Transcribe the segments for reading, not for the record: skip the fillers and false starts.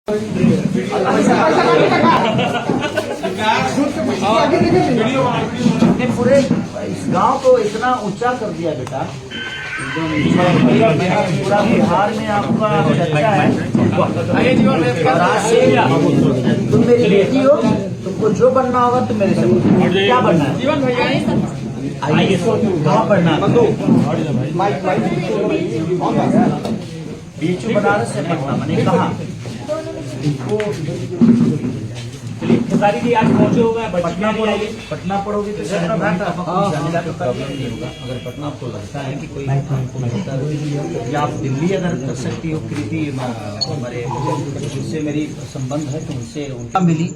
ने पूरे इस गांव को इतना ऊंचा कर दिया बेटा, पूरा बिहार में आपका चर्चा है। तुम मेरी बेटी हो, तुमको जो बनना होगा तुम मेरे से क्या बनना है? जीवन भैया आइए, कहाँ पढ़ना है? बीचू बनारस से पढ़ना, मैंने कहा खेसारी जी आज पहुंचे हुए हैं पटना पढ़ोगे तो नहीं होगा। अगर पटना आपको लगता है कि कोई या आप दिल्ली अगर कर सकती हो, कृति हमारे जिससे मेरी संबंध है तो उनसे उनका मिली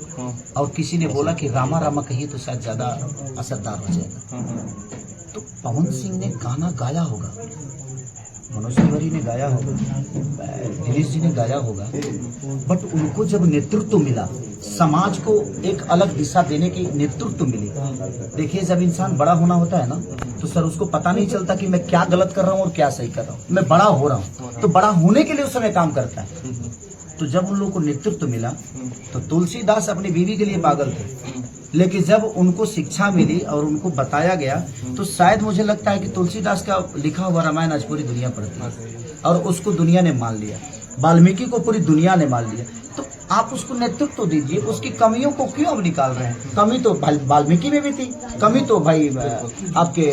और किसी ने बोला कि रामा रामा कहिए तो शायद ज्यादा असरदार हो जाएगा। तो पवन सिंह ने गाना गाया होगा, मनोज तिवारी ने गाया होगा, दिनेश जी ने गाया होगा, बट उनको जब नेतृत्व मिला, समाज को एक अलग दिशा देने की नेतृत्व मिली। देखिए, जब इंसान बड़ा होना होता है ना, तो सर उसको पता नहीं चलता कि मैं क्या गलत कर रहा हूँ और क्या सही कर रहा हूँ। मैं बड़ा हो रहा हूँ तो बड़ा होने के लिए उस समय काम करता है। तो जब उन लोगों को नेतृत्व मिला तो तुलसीदास अपनी बीवी के लिए पागल थे, लेकिन जब उनको शिक्षा मिली और उनको बताया गया तो शायद मुझे लगता है कि तुलसीदास का लिखा हुआ रामायण आज पूरी दुनिया पढ़ती है और उसको दुनिया ने मान लिया। वाल्मीकि को पूरी दुनिया ने मान लिया। तो आप उसको नेतृत्व दीजिए, उसकी कमियों को क्यों अब निकाल रहे हैं? कमी तो वाल्मीकि में भी थी, कमी तो भाई आपके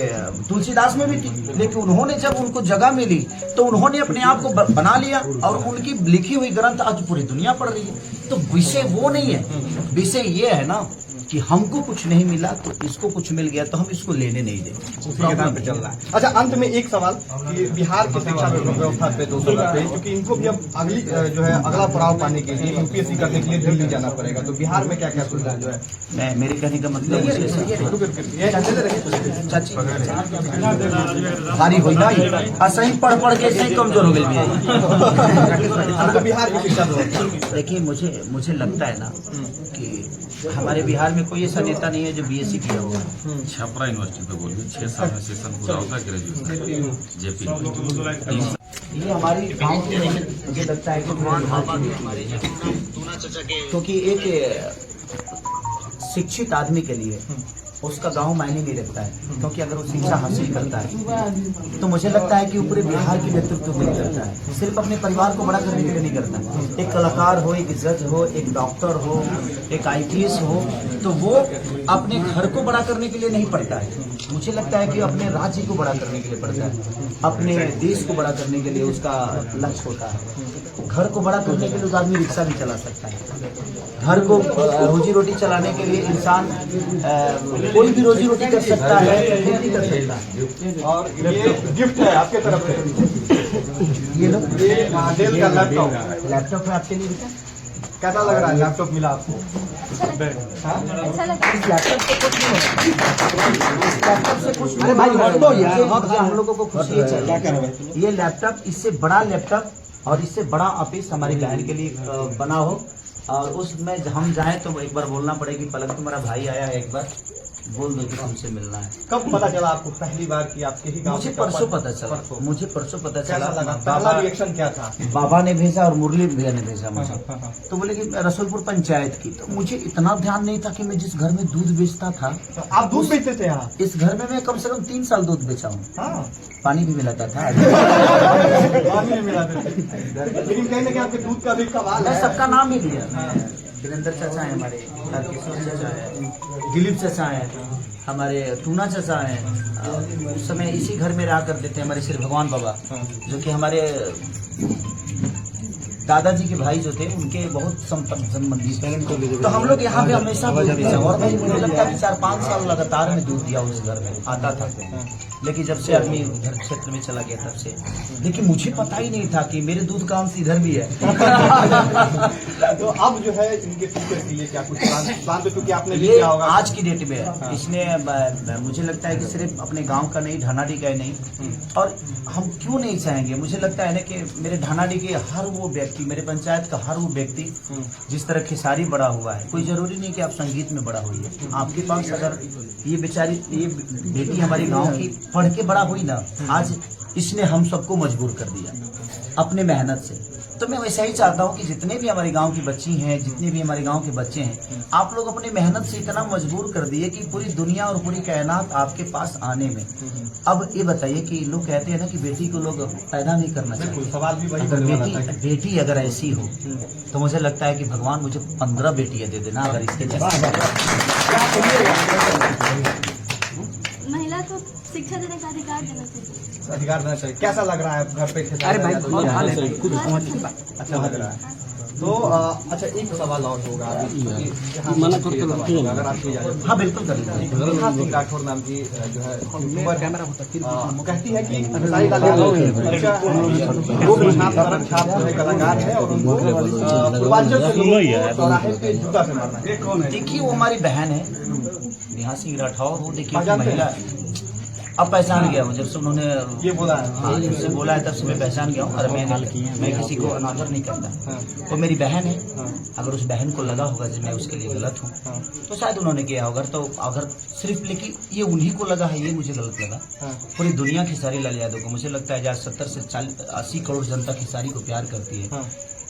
तुलसीदास में भी थी, लेकिन उन्होंने जब उनको जगह मिली तो उन्होंने अपने आप को बना लिया और उनकी लिखी हुई ग्रंथ आज पूरी दुनिया पढ़ रही है। तो विषय वो नहीं है, विषय ये है ना कि हमको कुछ नहीं मिला तो इसको कुछ मिल गया तो हम इसको लेने नहीं देंगे। उसी के नाम पे चल रहा है। अच्छा, अंत में एक सवाल कि बिहार की शिक्षा व्यवस्था पे 2 साल पे, क्योंकि इनको भी अब अगली जो है अगला पड़ाव पाने के लिए यूपीएससी करने के लिए दिल्ली जाना पड़ेगा, तो बिहार में क्या क्या सुविधा जो है? मैं मेरे कहने का मतलब भारी हो ना, सही पढ़ के सही कमजोर हो गई बिहार की शिक्षा। देखिए, मुझे लगता है ना कि हमारे बिहार में कोई ऐसा नेता नहीं है जो बीएससी किया होगा। छपरा यूनिवर्सिटी पे बोलिए 6 साल में सेशन पूरा होता है ग्रेजुएशन जेपी। ये हमारी गाँव की, मुझे लगता है क्योंकि एक शिक्षित आदमी के लिए उसका गांव मायने नहीं रखता है, क्योंकि अगर वो शिक्षा हासिल करता है तो मुझे लगता है कि वो पूरे बिहार की नेतृत्व के लिए करता है, सिर्फ अपने परिवार को बड़ा करने के लिए नहीं करता। एक कलाकार हो, एक जज हो, एक डॉक्टर हो, एक आईपीएस हो, तो वो अपने घर को बड़ा करने के लिए नहीं पढ़ता है। मुझे लगता है कि अपने राज्य को बड़ा करने के लिए पढ़ता है, अपने देश को बड़ा करने के लिए उसका लक्ष्य होता है। घर को बड़ा करने के लिए आदमी रिक्शा भी चला सकता है। घर को रोजी रोटी चलाने के लिए इंसान कोई भी रोजी रोटी कर सकता है, खेती कर सकता है। और ये गिफ्ट है आपके तरफ से, ये लो, डेल का लैपटॉप लैपटॉप है आपके लिए बेटा। कैसा लग रहा है? लैपटॉप मिला आपको? इस लैपटॉप से कुछ नहीं होगा, इस लैपटॉप से कुछ। अरे भाई हट दो यार, हम लोगों को खुशी है चाहिए। ये लैपटॉप, इससे बड़ा लैपटॉप और इससे बड़ा ऑफिस हमारी बहन के लिए बना हो, और उसमें हम जाएं तो एक बार बोलना पड़ेगी पलक तुम्हारा भाई आया है, एक बार बोल दो कि तुमसे मिलना है। कब पता चला आपको पहली बार कि आपके ही गांव? मुझे परसों पता चला, मुझे परसों पता चला। पहला रिएक्शन क्या था? बाबा ने भेजा और मुरली भैया ने भेजा मुझे। तो बोले कि रसूलपुर पंचायत की। तो मुझे इतना ध्यान नहीं था कि मैं जिस घर में दूध बेचता था। तो आप दूध बेचते थे यहाँ? इस घर में मैं कम से कम 3 साल दूध बेचा हूँ। पानी भी मिलाता था। पानी भी मिलाते थे, लेकिन कहीं ना कहीं आपके दूध का भी कमाल है। सबका नाम ही लिया। वीरेंद्र चाचा है हमारे, किशोर चाचा है, दिलीप चाचा है, हमारे टूना चाचा है। उस समय इसी घर में रहा करते थे हमारे श्री भगवान बाबा, जो कि हमारे दादाजी के भाई जो थे उनके बहुत संबंधी। तो हम लोग यहाँ पे हमेशा दूध बेचा, और भाई मुझे लगता है 4-5 साल लगातार में दूध दिया उस घर में आता था। लेकिन जब से आदमी उधर क्षेत्र में चला गया तब से, लेकिन मुझे पता ही नहीं था कि मेरे दूध का अंश इधर भी है। तो अब जो है इनके फ्यूचर के लिए क्या कुछ प्लान तो, क्योंकि आपने ये आज की डेट में है, इसने मुझे लगता है कि सिर्फ अपने गांव का नहीं, ढानाडी का ही नहीं, और हम क्यों नहीं चाहेंगे। मुझे लगता है ना कि मेरे ढानाडी के हर वो व्यक्ति, मेरे पंचायत का हर वो व्यक्ति जिस तरह खेसारी बड़ा हुआ है, कोई जरूरी नहीं कि आप संगीत में बड़ा होइए। आपके पास अगर ये बेचारी, ये बेटी हमारे गाँव की पढ़ के बड़ा हुई ना, आज इसने हम सबको मजबूर कर दिया अपने मेहनत से। तो मैं वैसा ही चाहता हूँ कि जितने भी हमारे गांव की बच्ची हैं, जितने भी हमारे गांव के बच्चे हैं, आप लोग अपनी मेहनत से इतना मजबूर कर दिए कि पूरी दुनिया और पूरी कायनात आपके पास आने में। अब ये बताइए कि लोग कहते हैं ना कि बेटी को लोग पैदा नहीं करना बिल्कुल, चाहिए। सवाल भी वही अगर होने वाला था। बेटी अगर ऐसी हो तो मुझे लगता है कि भगवान मुझे 15 बेटियां दे देना अगर इसके जैसे। महिला को शिक्षा देने का अधिकार देना चाहिए। अधिकार देना चाहिए। कैसा लग रहा है घर पे खेसारी लाल यादव जी? अच्छा लग रहा है। तो अच्छा, एक सवाल और होगा अभी, अगर आपकी इजाजत हो। हाँ बिल्कुल कर लीजिए। नेहा सिंह राठौर नाम की जो है कहती है कि खेसारी लाल यादव छाप जो है कलाकार है और उनको पूर्वांचल के लोगों को चौराहे पे जूता से मारना है। देखिए वो हमारी बहन है नेहा सिंह राठौर, वो देखिए कि महिला अब पहचान गया हूँ। जब से उन्होंने ये बोला है। हाँ जब से बोला है तब से मैं पहचान गया हूँ। और मैं किसी को अनादर नहीं करता। वो मेरी बहन है। अगर उस बहन को लगा होगा कि मैं उसके लिए गलत हूँ तो शायद उन्होंने किया होगा। तो अगर सिर्फ लेकिन ये उन्हीं को लगा है, ये मुझे गलत लगा। पूरी दुनिया खेसारी लाल यादव को, मुझे लगता है 70 से 80 करोड़ जनता खेसारी को प्यार करती है।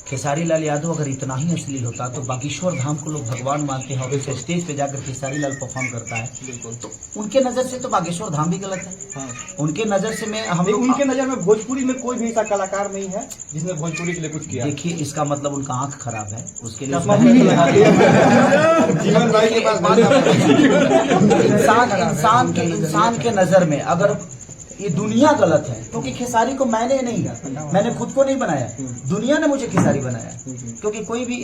खेसारी लाल यादव अगर इतना ही अश्लील होता तो बागेश्वर धाम को लोग भगवान मानते हैं और उस स्टेज पे जाकर खेसारी लाल परफॉर्म करता है तो उनके नजर से तो बागेश्वर धाम भी गलत है। उनके नजर से मैं हम लोग उनके नजर में भोजपुरी में कोई भी ऐसा कलाकार नहीं है जिसने भोजपुरी के लिए कुछ किया। देखिए इसका मतलब उनका आंख खराब है, उसके लिए जीवन भाई के पास इंसान के नजर में अगर ये दुनिया गलत है, क्योंकि खेसारी को मैंने खुद को नहीं बनाया, दुनिया ने मुझे खेसारी बनाया। क्योंकि कोई भी